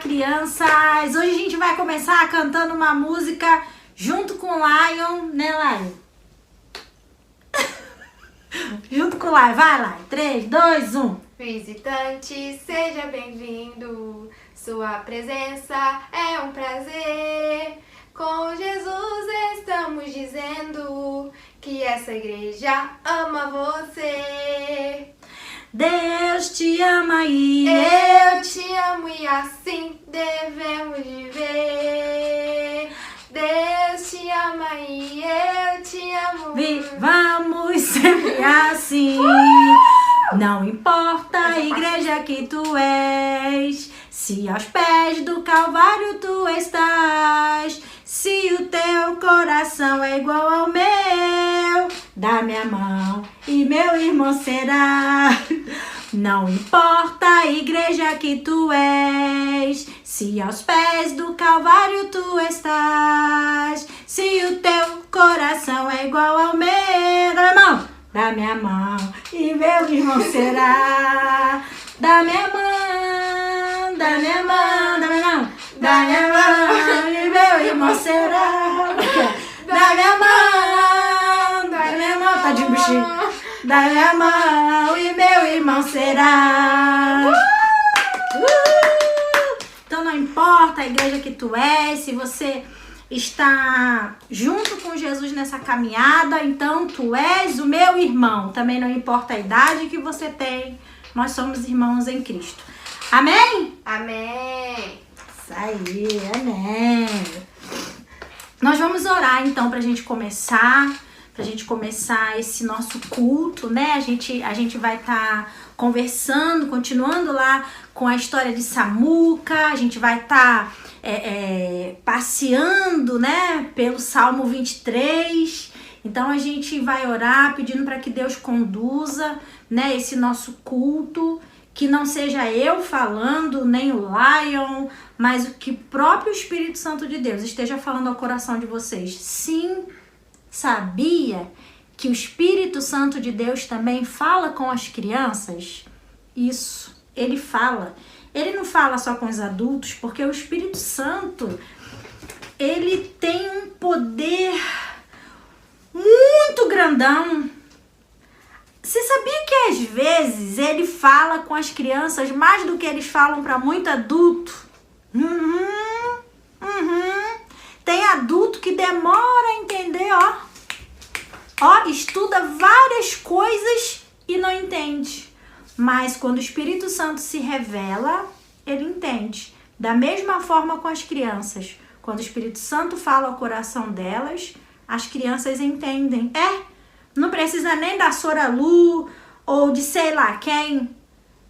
crianças! Hoje a gente vai começar cantando uma música junto com o Lion, né, Lion? Junto com o Lion, vai lá, 3, 2, 1. Visitante, seja bem-vindo, sua presença é um prazer. Com Jesus estamos dizendo que essa igreja ama você. Deus te ama e Eu te amo e assim devemos viver. Deus te ama e eu te amo. Vamos sempre assim. Não importa a igreja que tu és, se aos pés do Calvário tu estás, se o teu coração é igual ao meu, dá-me a mão e meu irmão será. Não importa a igreja que tu és, se aos pés do Calvário tu estás, se o teu coração é igual ao meu, dá-me a mão e meu irmão será. Dá-me a mão, dá-me a mão, dá-me a mão, dá-me a mão e meu irmão será. Dá-me a mão, dá-me a mão, tá de bichinho. Dá-me a mão e meu irmão será. Então não importa a igreja que tu és, se você está junto com Jesus nessa caminhada, então tu és o meu irmão. Também não importa a idade que você tem, nós somos irmãos em Cristo. Amém? Amém. Isso aí, amém. Nós vamos orar então pra gente começar esse nosso culto, né? A gente vai estar conversando, continuando lá com a história de Samuca. A gente vai estar passeando, né, pelo Salmo 23. Então a gente vai orar pedindo para que Deus conduza, né, esse nosso culto, que não seja eu falando, nem o Lion, mas o que o próprio Espírito Santo de Deus esteja falando ao coração de vocês. Sim, sabia que o Espírito Santo de Deus também fala com as crianças? Isso, ele fala. Ele não fala só com os adultos, porque o Espírito Santo, ele tem um poder muito grandão. Você sabia que às vezes ele fala com as crianças mais do que eles falam para muito adulto? Tem adulto que demora a entender, estuda várias coisas e não entende. Mas quando o Espírito Santo se revela, ele entende. Da mesma forma com as crianças. Quando o Espírito Santo fala ao coração delas, as crianças entendem. Não precisa nem da Sora Lu ou de sei lá quem.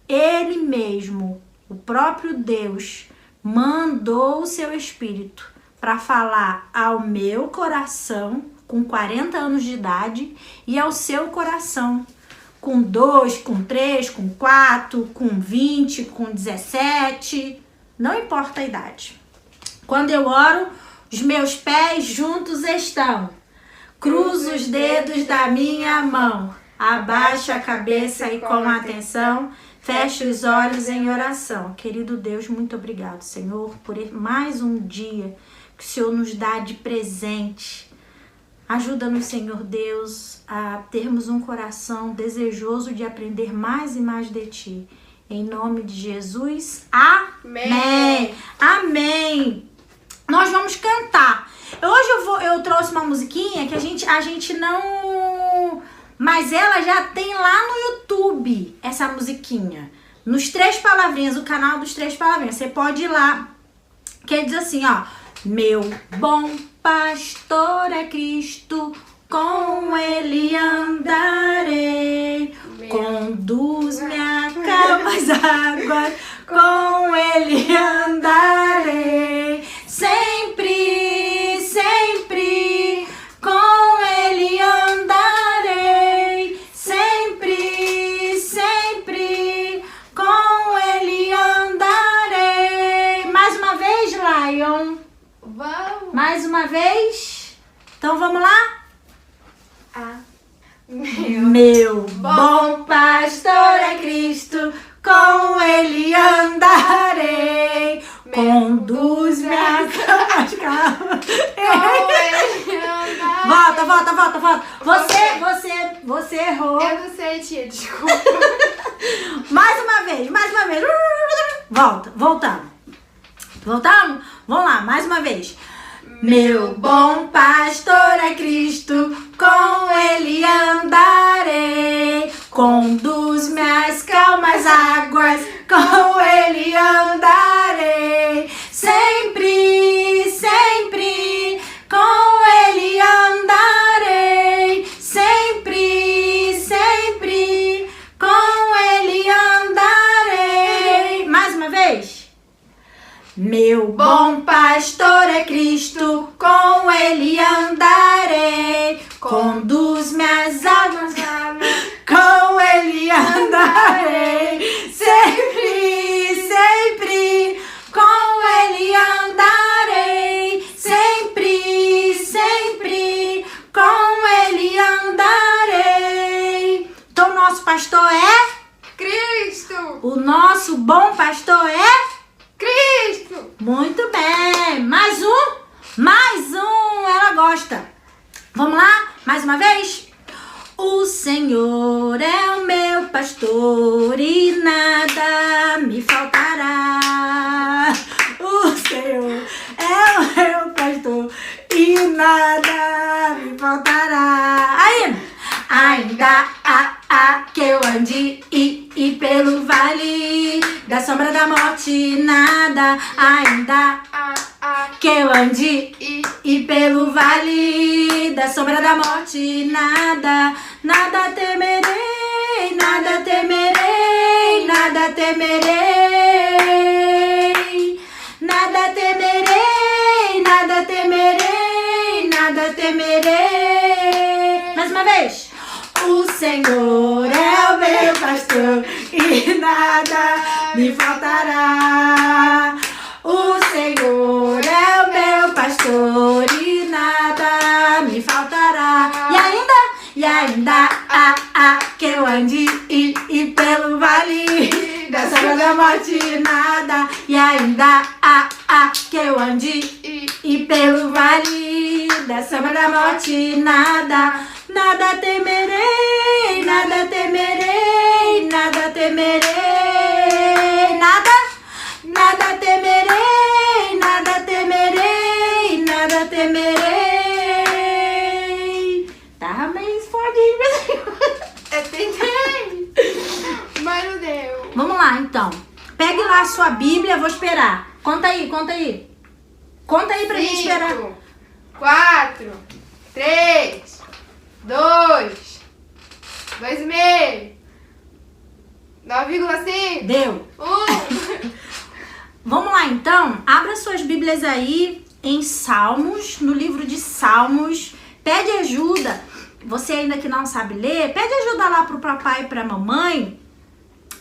Ele mesmo, o próprio Deus, mandou o seu Espírito para falar ao meu coração com 40 anos de idade e ao seu coração com 2, com 3, com 4, com 20, com 17. Não importa a idade. Quando eu oro, os meus pés juntos estão. Cruzo os dedos da minha mão, abaixo a cabeça e com atenção, fecho os olhos em oração. Querido Deus, muito obrigado, Senhor, por mais um dia que o Senhor nos dá de presente. Ajuda-nos, Senhor Deus, a termos um coração desejoso de aprender mais e mais de Ti. Em nome de Jesus, amém. Amém. Nós vamos cantar. Hoje eu trouxe uma musiquinha que a gente não... Mas ela já tem lá no YouTube, essa musiquinha. Nos 3 Palavrinhas, o canal dos 3 Palavrinhas. Você pode ir lá, que diz assim, meu bom pastor é Cristo, com ele andarei. Conduz-me a calmas águas, com ele andarei. Sempre, sempre, com ele andarei. Sempre, sempre, com ele andarei. Mais uma vez, Lion. Vamos. Mais uma vez. Então vamos lá? Meu bom pastor é Cristo, com ele andarei. Conduz minha calma. Com ele andarei. Volta. Você errou. Eu não sei, tia, desculpa. Mais uma vez. Voltamos. Vamos lá, mais uma vez. Meu bom pastor é Cristo, com ele andarei. Conduz-me às calmas águas, com ele andarei. Sempre, sempre, com ele andarei. Sempre, sempre, com ele andarei. Mais uma vez. Meu bom pastor é Cristo, com ele andarei. Conduz-me às águas, com ele andarei. Sempre, sempre, com ele andarei. Sempre, sempre, com ele andarei. Então, o nosso pastor é? Cristo! O nosso bom pastor é? Cristo! Muito bem. Mais um. Ela gosta. Vamos lá? Mais uma vez? O Senhor é o meu pastor e nada me faltará. O Senhor é o meu pastor e nada me faltará. Ainda que eu ande e pelo vale da sombra da morte, nada. Ainda que eu ande e pelo vale da sombra da morte, nada. Nada temerei, nada temerei, nada temerei. Nada temerei, nada temerei, nada temerei. Mais uma vez. O Senhor é o meu pastor e nada me faltará. O Senhor é o meu pastor e nada me faltará. E ainda que eu ande e pelo vale da sombra da morte, nada. E ainda que eu ande e pelo vale da sombra da morte, nada. Nada temerei, nada temerei, nada temerei. Nada temerei, nada temerei, nada temerei. Tava meio esfordinho. Eu tentei, mas não deu. Vamos lá, então. Pegue lá a sua Bíblia, vou esperar. Conta aí. Conta aí pra gente esperar. 5, 4, 3, 2, 2,5, 9,5. Deu. 1. Vamos lá, então. Abra suas Bíblias aí em Salmos, no livro de Salmos. Pede ajuda. Você ainda que não sabe ler, pede ajuda lá pro papai e pra mamãe.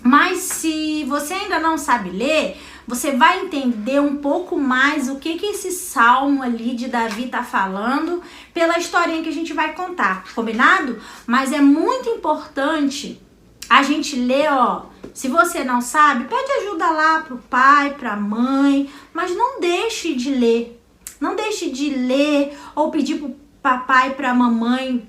Mas se você ainda não sabe ler, você vai entender um pouco mais o que esse salmo ali de Davi tá falando pela historinha que a gente vai contar, combinado? Mas é muito importante a gente ler, ó. Se você não sabe, pede ajuda lá pro pai, pra mãe, mas não deixe de ler. Não deixe de ler ou pedir pro papai e pra mamãe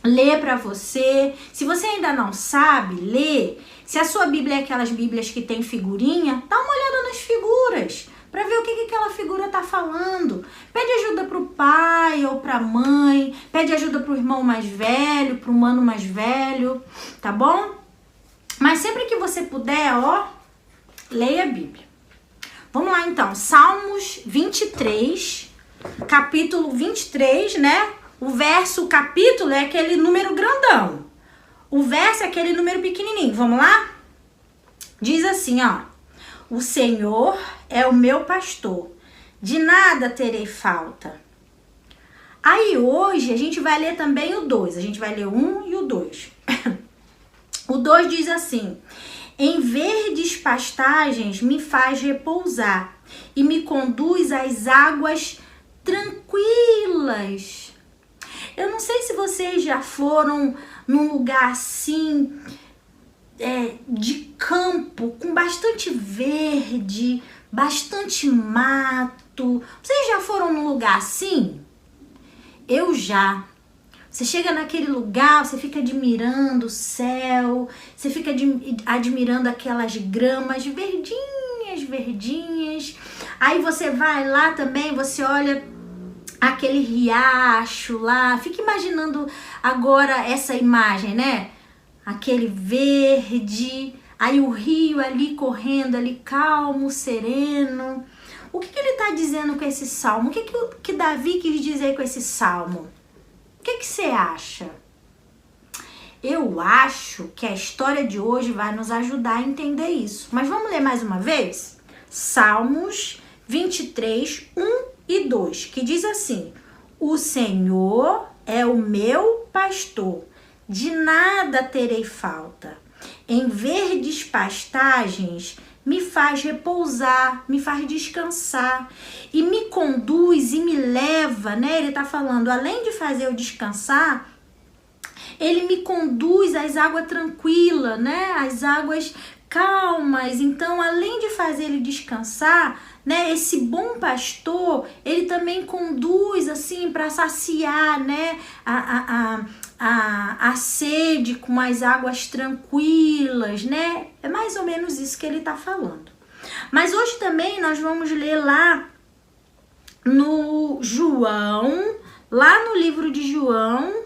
ler pra você. Se você ainda não sabe ler, se a sua Bíblia é aquelas Bíblias que tem figurinha, dá uma olhada nas figuras para ver o que aquela figura tá falando. Pede ajuda pro pai ou pra mãe, pede ajuda pro irmão mais velho, pro mano mais velho, tá bom? Mas sempre que você puder, ó, leia a Bíblia. Vamos lá então, Salmos 23, capítulo 23, né? O capítulo é aquele número grandão. O verso é aquele número pequenininho. Vamos lá? Diz assim, ó. O Senhor é o meu pastor. De nada terei falta. Aí hoje a gente vai ler também o 2. A gente vai ler o 1 e o 2. O 2 diz assim. Em verdes pastagens me faz repousar e me conduz às águas tranquilas. Eu não sei se vocês já foram num lugar assim, de campo, com bastante verde, bastante mato. Vocês já foram num lugar assim? Eu já. Você chega naquele lugar, você fica admirando o céu, você fica admirando aquelas gramas verdinhas, verdinhas. Aí você vai lá também, você olha aquele riacho lá, fica imaginando agora essa imagem, né? Aquele verde, aí o rio ali correndo, ali calmo, sereno. O que ele está dizendo com esse salmo? O que Davi quis dizer com esse salmo? O que você acha? Eu acho que a história de hoje vai nos ajudar a entender isso. Mas vamos ler mais uma vez? Salmos 23, 1 e 2, que diz assim: o Senhor é o meu pastor, de nada terei falta. Em verdes pastagens me faz repousar, me faz descansar e me conduz e me leva, né? Ele tá falando, além de fazer eu descansar, ele me conduz às águas tranquilas, né? Às águas calmas. Então, além de fazer ele descansar, né? Esse bom pastor, ele também conduz assim para saciar, né? A sede com as águas tranquilas, né? É mais ou menos isso que ele está falando. Mas hoje também nós vamos ler lá no João, lá no livro de João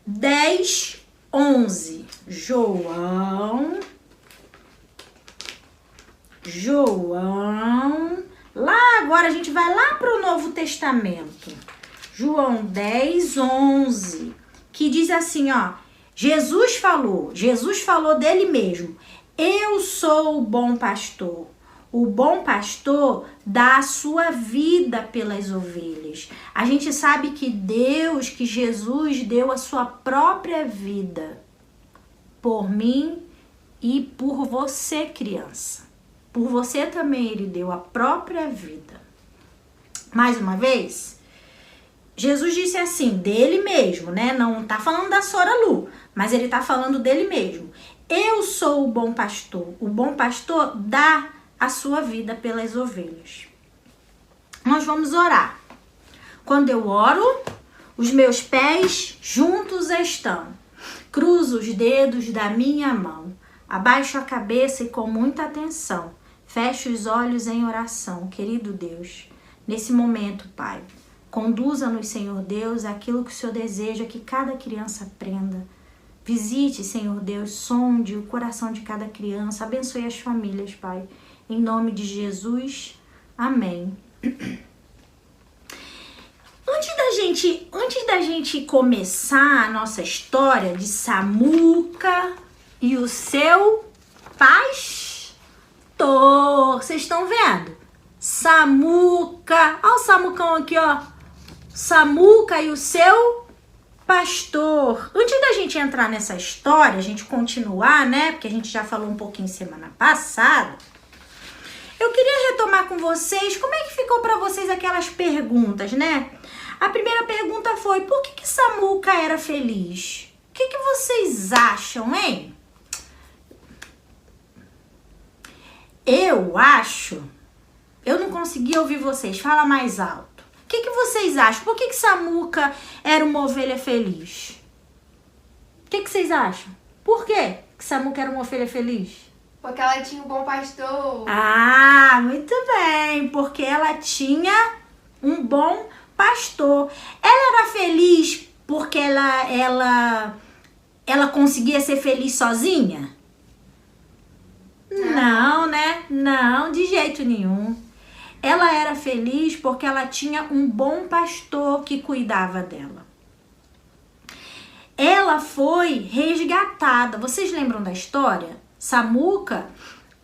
10, 11. João, lá agora a gente vai lá para o Novo Testamento. João 10, 11. Que diz assim, ó, Jesus falou dele mesmo. Eu sou o bom pastor. O bom pastor dá a sua vida pelas ovelhas. A gente sabe que Jesus deu a sua própria vida por mim e por você, criança. Por você também ele deu a própria vida. Mais uma vez, Jesus disse assim, dele mesmo, né? Não tá falando da Sora Lu, mas ele tá falando dele mesmo. Eu sou o bom pastor. O bom pastor dá a sua vida pelas ovelhas. Nós vamos orar. Quando eu oro, os meus pés juntos estão. Cruzo os dedos da minha mão. Abaixo a cabeça e com muita atenção. Fecho os olhos em oração. Querido Deus, nesse momento, Pai, conduza-nos, Senhor Deus, aquilo que o Senhor deseja que cada criança aprenda. Visite, Senhor Deus, sonde o coração de cada criança. Abençoe as famílias, Pai. Em nome de Jesus. Amém. Antes da gente começar a nossa história de Samuca e o seu pastor, vocês estão vendo? Samuca, olha o Samucão aqui, ó. Samuca e o seu pastor. Antes da gente entrar nessa história, a gente continuar, né? Porque a gente já falou um pouquinho semana passada. Eu queria retomar com vocês como é que ficou para vocês aquelas perguntas, né? A primeira pergunta foi, por que Samuca era feliz? O que vocês acham, hein? Eu acho... Eu não consegui ouvir vocês. Fala mais alto. O que vocês acham? Por que Samuca era uma ovelha feliz? O que vocês acham? Por que Samuca era uma ovelha feliz? Porque ela tinha um bom pastor. Ah, muito bem. Porque ela tinha um bom pastor. Ela era feliz porque ela conseguia ser feliz sozinha? Não, né? Não, de jeito nenhum. Ela era feliz porque ela tinha um bom pastor que cuidava dela. Ela foi resgatada. Vocês lembram da história? Samuca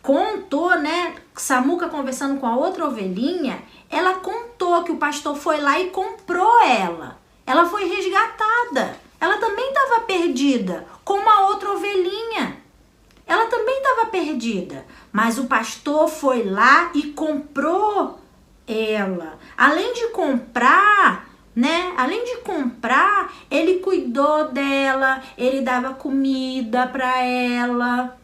contou, né? Samuca conversando com a outra ovelhinha, ela contou que o pastor foi lá e comprou ela. Ela foi resgatada. Ela também estava perdida, como a outra ovelhinha. Ela também estava perdida, mas o pastor foi lá e comprou ela. Além de comprar, né? Além de comprar, ele cuidou dela, ele dava comida para ela,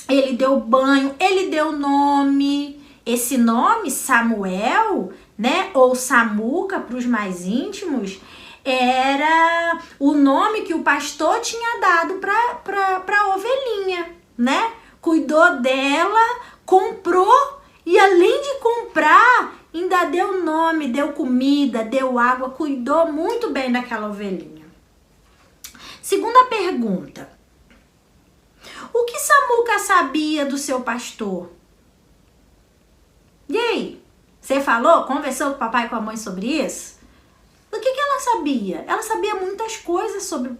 ele deu banho, ele deu nome, Esse nome, Samuel, né, ou Samuca para os mais íntimos, era o nome que o pastor tinha dado para a ovelhinha, né? Cuidou dela, comprou e além de comprar, ainda deu nome, deu comida, deu água, cuidou muito bem daquela ovelhinha. Segunda pergunta. O que Samuca sabia do seu pastor? E aí? Você falou, conversou com o papai e com a mãe sobre isso? O que ela sabia? Ela sabia muitas coisas sobre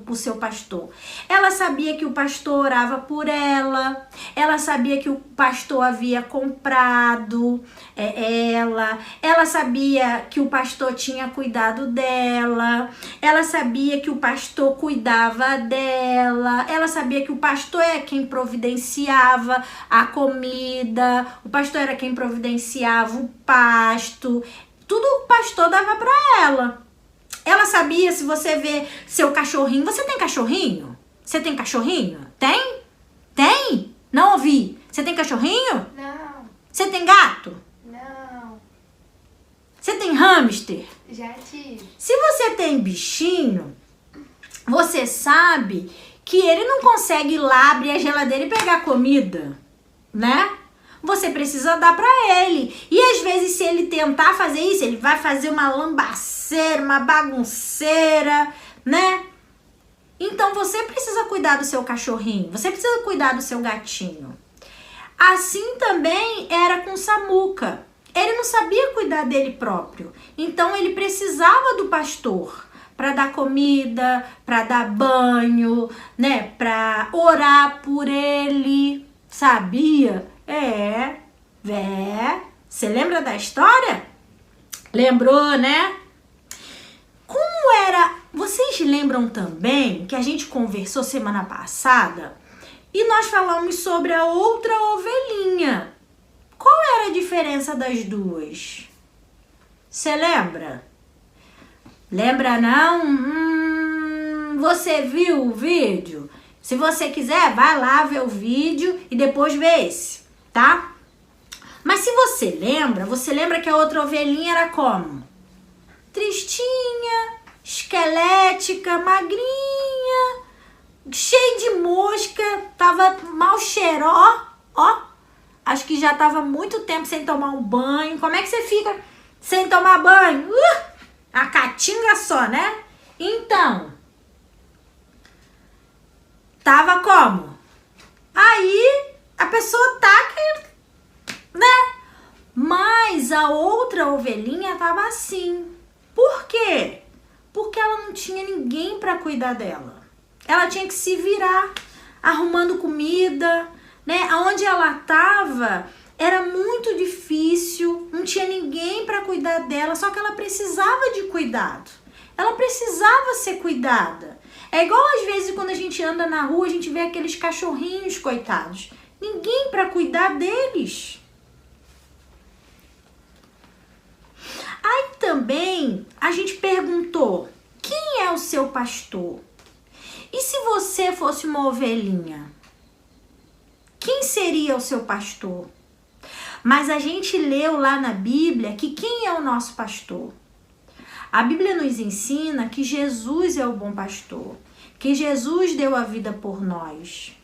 o seu pastor. Ela sabia que o pastor orava por ela. Ela sabia que o pastor havia comprado ela. Ela sabia que o pastor tinha cuidado dela. Ela sabia que o pastor cuidava dela. Ela sabia que o pastor é quem providenciava a comida. O pastor era quem providenciava o pasto. Tudo o pastor dava pra ela. Ela sabia, se você vê seu cachorrinho... Você tem cachorrinho? Você tem cachorrinho? Tem? Tem? Não ouvi. Você tem cachorrinho? Não. Você tem gato? Não. Você tem hamster? Já tive. Se você tem bichinho, você sabe que ele não consegue ir lá abrir a geladeira e pegar comida, né? Você precisa dar pra ele. E às vezes, se ele tentar fazer isso, ele vai fazer uma lambaceira, uma bagunceira, né? Então, você precisa cuidar do seu cachorrinho. Você precisa cuidar do seu gatinho. Assim também era com Samuca. Ele não sabia cuidar dele próprio. Então, ele precisava do pastor para dar comida, para dar banho, né? Para orar por ele. Sabia? Você lembra da história? Lembrou, né? Como era... Vocês lembram também que a gente conversou semana passada e nós falamos sobre a outra ovelhinha. Qual era a diferença das duas? Você lembra? Lembra não? Você viu o vídeo? Se você quiser, vai lá ver o vídeo e depois vê esse, tá? Mas se você lembra que a outra ovelhinha era como? Tristinha, esquelética, magrinha, cheia de mosca, tava mal cheiró, ó. Acho que já tava muito tempo sem tomar um banho. Como é que você fica sem tomar banho? A caatinga só, né? Então, tava como? Aí a pessoa tá que, né? Mas a outra ovelhinha tava assim. Por quê? Porque ela não tinha ninguém para cuidar dela. Ela tinha que se virar, arrumando comida, né? Aonde ela tava era muito difícil, não tinha ninguém para cuidar dela, só que ela precisava de cuidado. Ela precisava ser cuidada. É igual às vezes quando a gente anda na rua, a gente vê aqueles cachorrinhos coitados. Ninguém para cuidar deles. Aí também a gente perguntou, quem é o seu pastor? E se você fosse uma ovelhinha? Quem seria o seu pastor? Mas a gente leu lá na Bíblia que quem é o nosso pastor? A Bíblia nos ensina que Jesus é o bom pastor, que Jesus deu a vida por nós,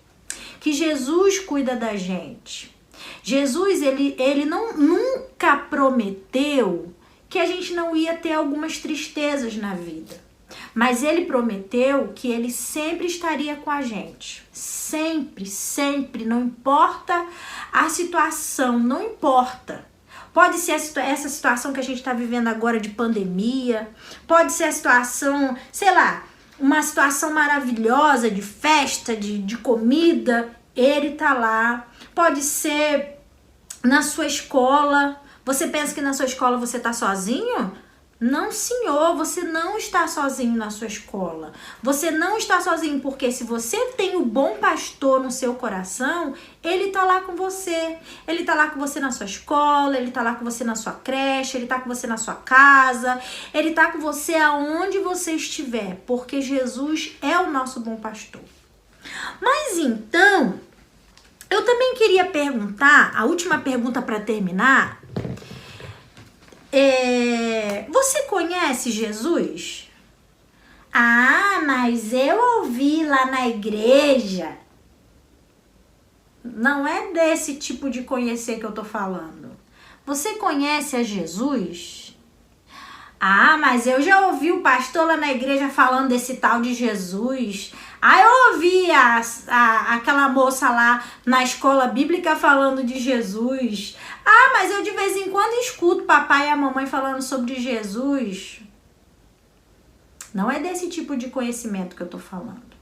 que Jesus cuida da gente. Jesus, ele nunca prometeu que a gente não ia ter algumas tristezas na vida, mas ele prometeu que ele sempre estaria com a gente. Sempre, sempre, não importa a situação, não importa. Pode ser essa situação que a gente está vivendo agora de pandemia, pode ser a situação, sei lá, uma situação maravilhosa de festa, de comida, ele tá lá. Pode ser na sua escola. Você pensa que na sua escola você tá sozinho? Não, senhor, você não está sozinho na sua escola. Você não está sozinho, porque se você tem o bom pastor no seu coração, ele tá lá com você. Ele tá lá com você na sua escola, ele tá lá com você na sua creche, ele tá com você na sua casa, ele tá com você aonde você estiver, porque Jesus é o nosso bom pastor. Mas então, eu também queria ia perguntar, a última pergunta para terminar, você conhece Jesus? Ah, mas eu ouvi lá na igreja. Não é desse tipo de conhecer que eu tô falando. Você conhece a Jesus? Ah, mas eu já ouvi o pastor lá na igreja falando desse tal de Jesus. Ah, eu ouvi aquela moça lá na escola bíblica falando de Jesus. Ah, mas eu de vez em quando escuto o papai e a mamãe falando sobre Jesus. Não é desse tipo de conhecimento que eu tô falando.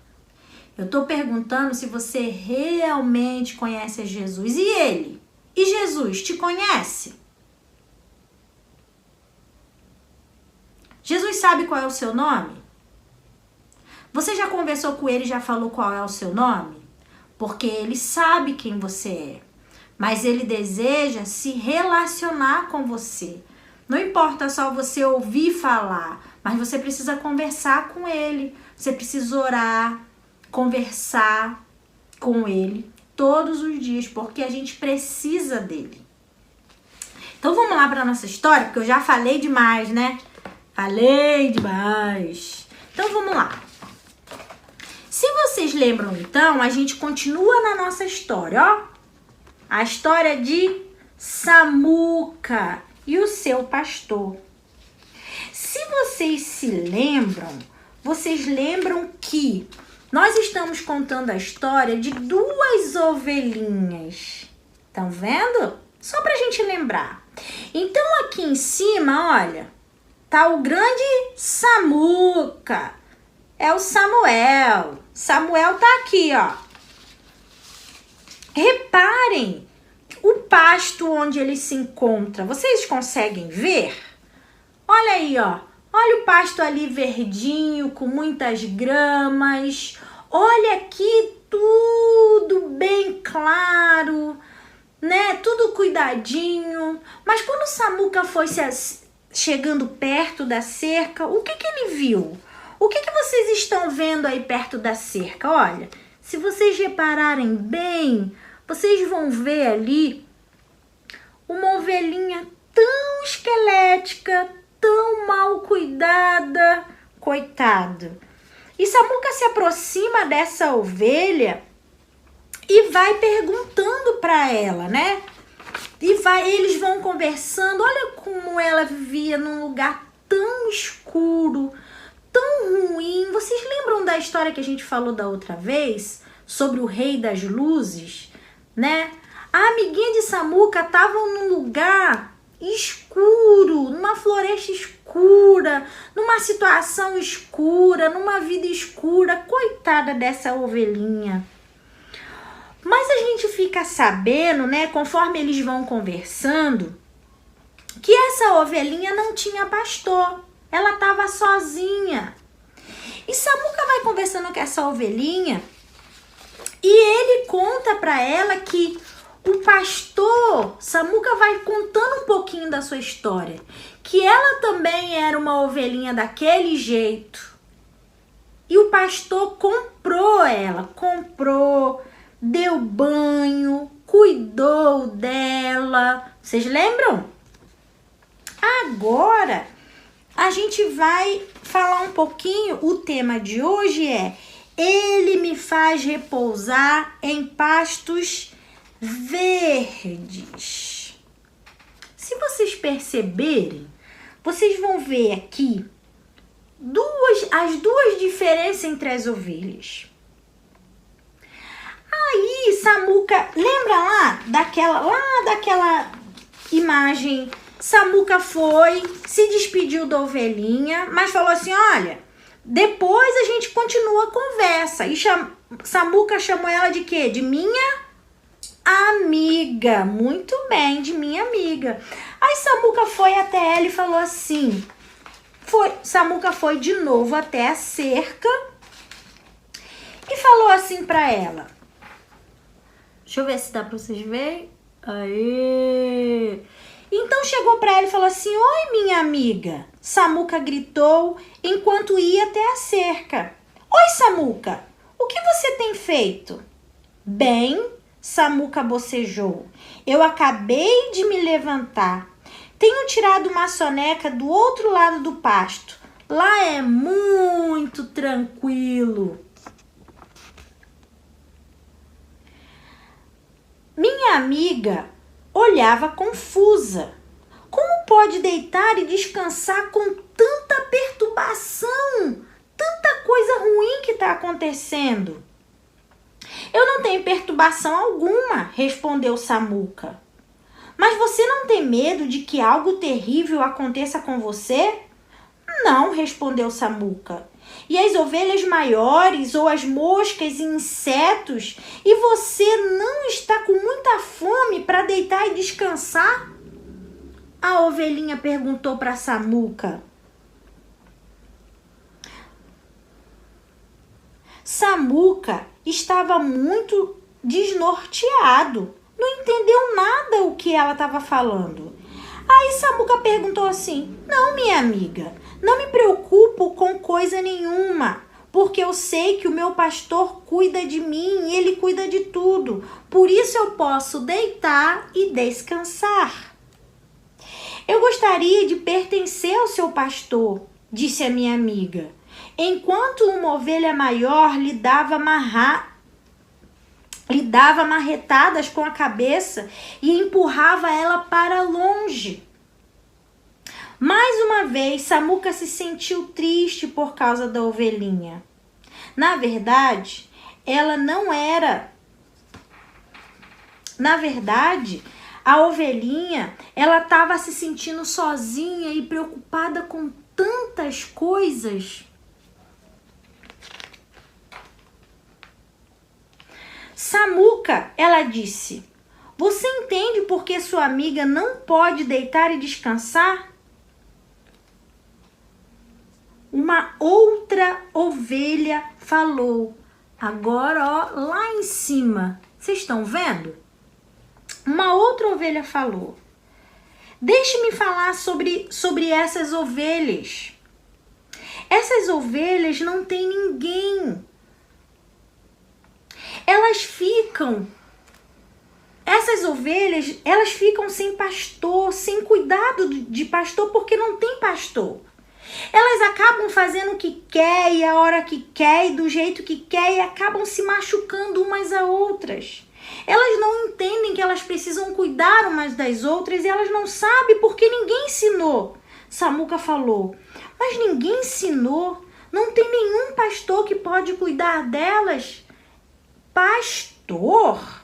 Eu tô perguntando se você realmente conhece a Jesus. E ele? E Jesus te conhece? Jesus sabe qual é o seu nome? Você já conversou com ele e já falou qual é o seu nome? Porque ele sabe quem você é. Mas ele deseja se relacionar com você. Não importa só você ouvir falar, mas você precisa conversar com ele. Você precisa orar, conversar com ele todos os dias, porque a gente precisa dele. Então vamos lá para nossa história, porque eu já falei demais, né? Falei demais. Então vamos lá. Se vocês lembram, então, a gente continua na nossa história, ó. A história de Samuca e o seu pastor. Se vocês se lembram, vocês lembram que nós estamos contando a história de duas ovelhinhas. Estão vendo? Só pra gente lembrar. Então aqui em cima, olha, tá o grande Samuca. É o Samuel. Samuel tá aqui, ó. Reparem o pasto onde ele se encontra. Vocês conseguem ver? Olha aí, ó. Olha o pasto ali verdinho, com muitas gramas. Olha aqui tudo bem claro, né? Tudo cuidadinho. Mas quando o Samuca foi chegando perto da cerca, o que ele viu? O que vocês estão vendo aí perto da cerca? Olha, se vocês repararem bem, vocês vão ver ali uma ovelhinha tão esquelética, tão mal cuidada, coitado. E Samuca se aproxima dessa ovelha e vai perguntando para ela, né? Eles vão conversando. Olha como ela vivia num lugar tão escuro, tão ruim. Vocês lembram da história que a gente falou da outra vez? Sobre o rei das luzes, né? A amiguinha de Samuca estava num lugar escuro, numa floresta escura, numa situação escura, numa vida escura. Coitada dessa ovelhinha. Mas a gente fica sabendo, né, conforme eles vão conversando, que essa ovelhinha não tinha pastor. Ela estava sozinha. E Samuca vai conversando com essa ovelhinha e ele conta para ela que o pastor, Samuca vai contando um pouquinho da sua história, que ela também era uma ovelhinha daquele jeito. E o pastor comprou ela, deu banho, cuidou dela. Vocês lembram? Agora a gente vai falar um pouquinho. O tema de hoje é: ele me faz repousar em pastos verdes. Se vocês perceberem, vocês vão ver aqui as duas diferenças entre as ovelhas. Aí Samuca, lembra lá daquela imagem? Samuca foi, se despediu da ovelhinha, mas falou assim: olha, depois a gente continua a conversa. E Samuca chamou ela de quê? De minha amiga. Muito bem, de minha amiga. Aí Samuca foi até ela e falou assim, Samuca foi de novo até a cerca e falou assim pra ela. Deixa eu ver se dá pra vocês verem. Aê! Então chegou pra ela e falou assim: oi, minha amiga. Samuca gritou enquanto ia até a cerca. Oi, Samuca, o que você tem feito? Bem, Samuca bocejou. Eu acabei de me levantar. Tenho tirado uma soneca do outro lado do pasto. Lá é muito tranquilo. Minha amiga olhava confusa. Como pode deitar e descansar com tanta perturbação? Tanta coisa ruim que está acontecendo. Eu não tenho perturbação alguma, respondeu Samuca. Mas você não tem medo de que algo terrível aconteça com você? Não, respondeu Samuca. E as ovelhas maiores, ou as moscas e insetos, e você não está com muita fome para deitar e descansar? A ovelhinha perguntou para Samuca. Samuca estava muito desnorteado. Não entendeu nada o que ela estava falando. Aí Samuca perguntou assim: não, minha amiga, não me preocupo com coisa nenhuma, porque eu sei que o meu pastor cuida de mim e ele cuida de tudo. Por isso eu posso deitar e descansar. Eu gostaria de pertencer ao seu pastor, disse a minha amiga, enquanto uma ovelha maior lhe dava marretadas com a cabeça e empurrava ela para longe. Mais uma vez, Samuca se sentiu triste por causa da ovelhinha. Na verdade, a ovelhinha, ela estava se sentindo sozinha e preocupada com tantas coisas. Samuca, ela disse, você entende por que sua amiga não pode deitar e descansar? Uma outra ovelha falou. Agora, ó, lá em cima, vocês estão vendo? Uma outra ovelha falou. Deixe-me falar sobre essas ovelhas. Essas ovelhas não têm ninguém. Essas ovelhas, elas ficam sem pastor, sem cuidado de pastor, porque não tem pastor. Elas acabam fazendo o que quer e a hora que quer e do jeito que quer e acabam se machucando umas a outras. Elas não entendem que elas precisam cuidar umas das outras e elas não sabem porque ninguém ensinou. Samuca falou, mas ninguém ensinou, não tem nenhum pastor que pode cuidar delas. Pastor?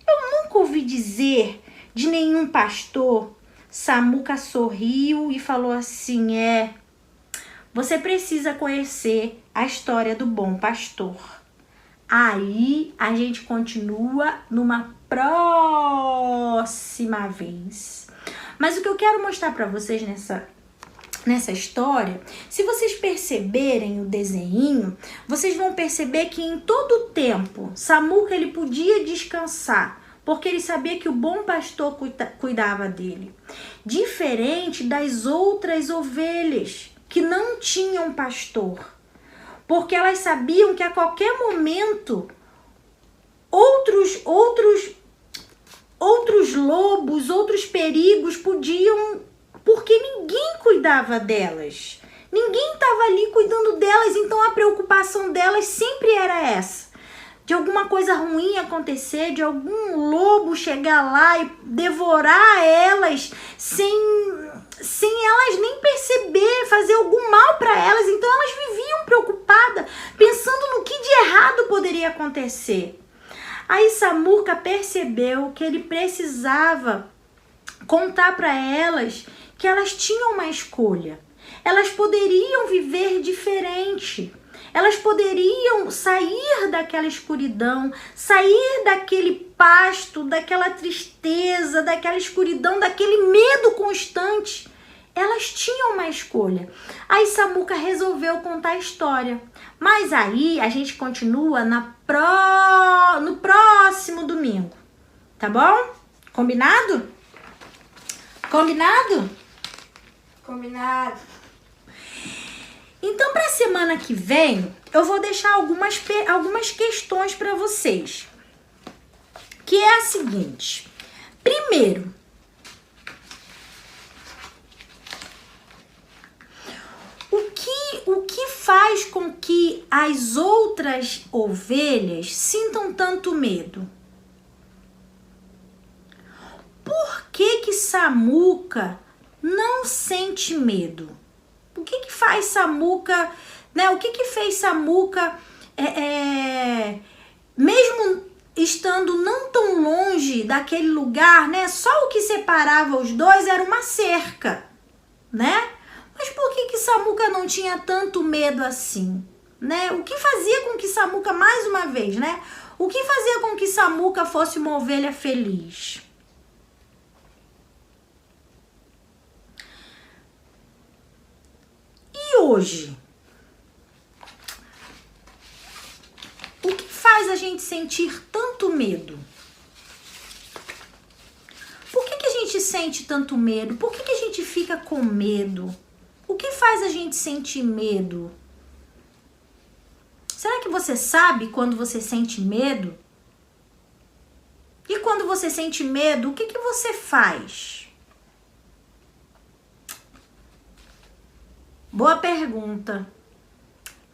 Eu nunca ouvi dizer de nenhum pastor. Samuca sorriu e falou assim, você precisa conhecer a história do bom pastor. Aí a gente continua numa próxima vez. Mas o que eu quero mostrar para vocês nessa história, se vocês perceberem o desenho, vocês vão perceber que em todo o tempo, Samuca ele podia descansar, porque ele sabia que o bom pastor cuidava dele. Diferente das outras ovelhas que não tinham pastor, porque elas sabiam que a qualquer momento outros lobos, outros perigos podiam, porque ninguém cuidava delas. Ninguém estava ali cuidando delas, então a preocupação delas sempre era essa. De alguma coisa ruim acontecer, de algum lobo chegar lá e devorar elas sem elas nem perceber, fazer algum mal para elas. Então elas viviam preocupadas, pensando no que de errado poderia acontecer. Aí Samuca percebeu que ele precisava contar para elas que elas tinham uma escolha. Elas poderiam viver diferente. Elas poderiam sair daquela escuridão, sair daquele pasto, daquela tristeza, daquela escuridão, daquele medo constante. Elas tinham uma escolha. Aí Samuca resolveu contar a história. Mas aí a gente continua no próximo domingo. Tá bom? Combinado? Combinado? Combinado. Então, para a semana que vem, eu vou deixar algumas questões para vocês. que é a seguinte. Primeiro, o que faz com que as outras ovelhas sintam tanto medo? Por que Samuca não sente medo? O que faz Samuca, né? O que fez Samuca, mesmo estando não tão longe daquele lugar, né? Só o que separava os dois era uma cerca, né? Mas por que Samuca não tinha tanto medo assim, né? O que fazia com que Samuca, mais uma vez, né? O que fazia com que Samuca fosse uma ovelha feliz? E hoje? O que faz a gente sentir tanto medo? Por que a gente sente tanto medo? Por que a gente fica com medo? O que faz a gente sentir medo? Será que você sabe quando você sente medo? E quando você sente medo, o que você faz? Boa pergunta.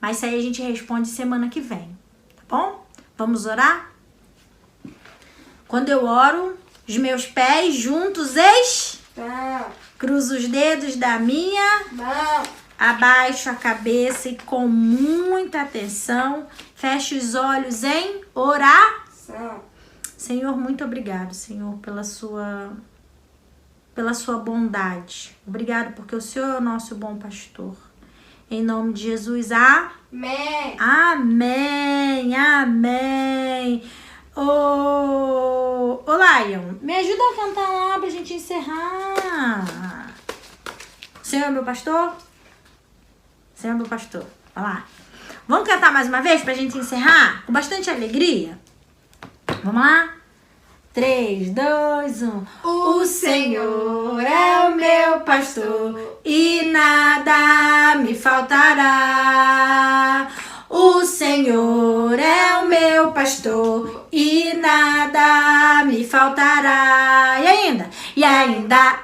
Mas isso aí a gente responde semana que vem, tá bom? Vamos orar? Quando eu oro, os meus pés juntos, cruzo os dedos da minha mão, abaixo a cabeça e com muita atenção, fecho os olhos em oração. Senhor, muito obrigado, Senhor, pela sua bondade. Obrigado porque o Senhor é o nosso bom pastor. Em nome de Jesus, amém. Amém, amém. Ô Lion, me ajuda a cantar lá pra gente encerrar. Senhor é meu pastor? Senhor é meu pastor. Vai lá. Vamos cantar mais uma vez pra gente encerrar? Com bastante alegria? Vamos lá? 3, 2, 1. O Senhor é o meu pastor e nada me faltará. O Senhor é o meu pastor e nada me faltará. E ainda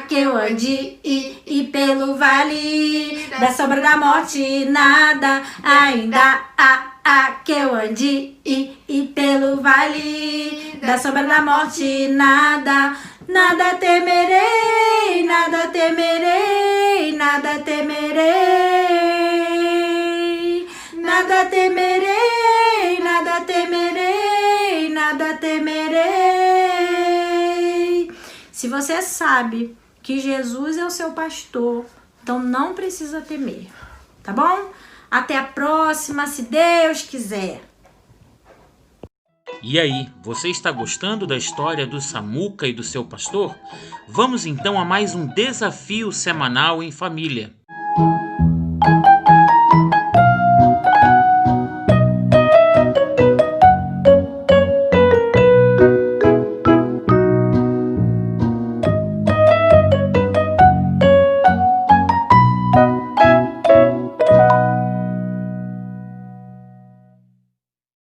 que eu ande e pelo vale da sombra da morte nada. Ainda que eu ande e pelo vale da sombra da morte nada. Nada temerei, nada temerei, nada temerei. Nada temerei, nada temerei, nada temerei. Se você sabe que Jesus é o seu pastor, então não precisa temer, tá bom? Até a próxima, se Deus quiser. E aí, você está gostando da história do Samuca e do seu pastor? Vamos então a mais um desafio semanal em família.